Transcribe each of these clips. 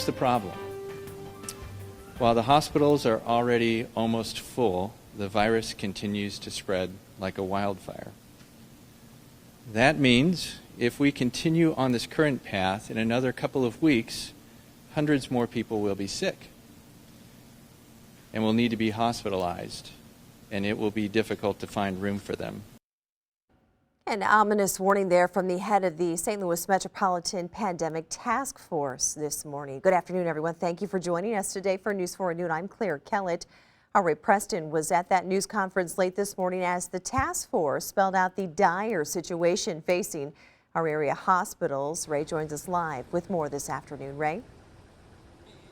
What's the problem? While the hospitals are already almost full, the virus continues to spread like a wildfire. That means if we continue on this current path, in another couple of weeks, hundreds more people will be sick and will need to be hospitalized, and it will be difficult to find room for them. An ominous warning there from the head of the St. Louis Metropolitan Pandemic Task Force this morning. Good afternoon, everyone. Thank you for joining us today for News 4 at noon. I'm Claire Kellett. Our Ray Preston was at that news conference late this morning as the task force spelled out the dire situation facing our area hospitals. Ray joins us live with more this afternoon. Ray?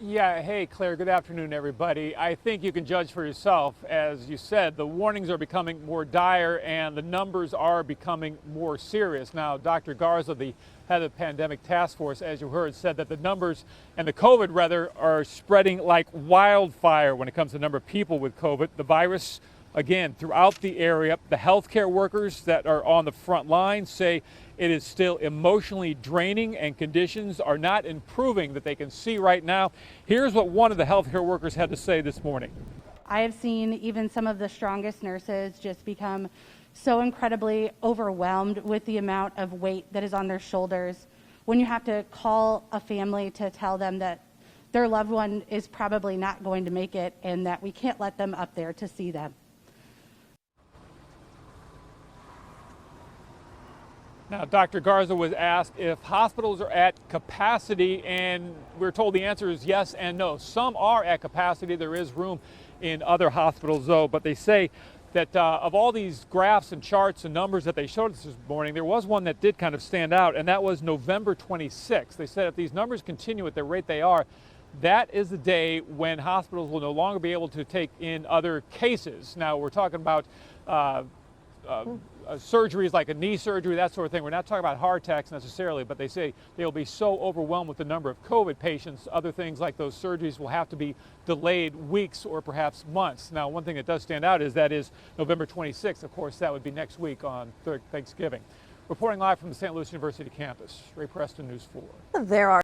Yeah, hey Claire, good afternoon everybody. I think you can judge for yourself. As you said, the warnings are becoming more dire and the numbers are becoming more serious. Now, Dr. Garza, the head of the Pandemic Task Force, as you heard, said that the numbers, and the COVID rather, are spreading like wildfire when it comes to the number of people with COVID. The virus, again, throughout the area. The healthcare workers that are on the front line say it is still emotionally draining and conditions are not improving that they can see right now. Here's what one of the healthcare workers had to say this morning. I have seen even some of the strongest nurses just become so incredibly overwhelmed with the amount of weight that is on their shoulders. When you have to call a family to tell them that their loved one is probably not going to make it and that we can't let them up there to see them. Now, Dr. Garza was asked if hospitals are at capacity, and we're told the answer is yes and no. Some are at capacity. There is room in other hospitals, though, but they say that of all these graphs and charts and numbers that they showed us this morning, there was one that did kind of stand out, and that was November 26th. They said if these numbers continue at the rate they are, that is the day when hospitals will no longer be able to take in other cases. Now, we're talking about surgeries like a knee surgery, that sort of thing. We're not talking about heart attacks necessarily, but they say they'll be so overwhelmed with the number of COVID patients, other things like those surgeries will have to be delayed weeks or perhaps months. Now, one thing that does stand out is that is November 26th. Of course, that would be next week on Thanksgiving. Reporting live from the St. Louis University campus, Ray Preston, News 4. There are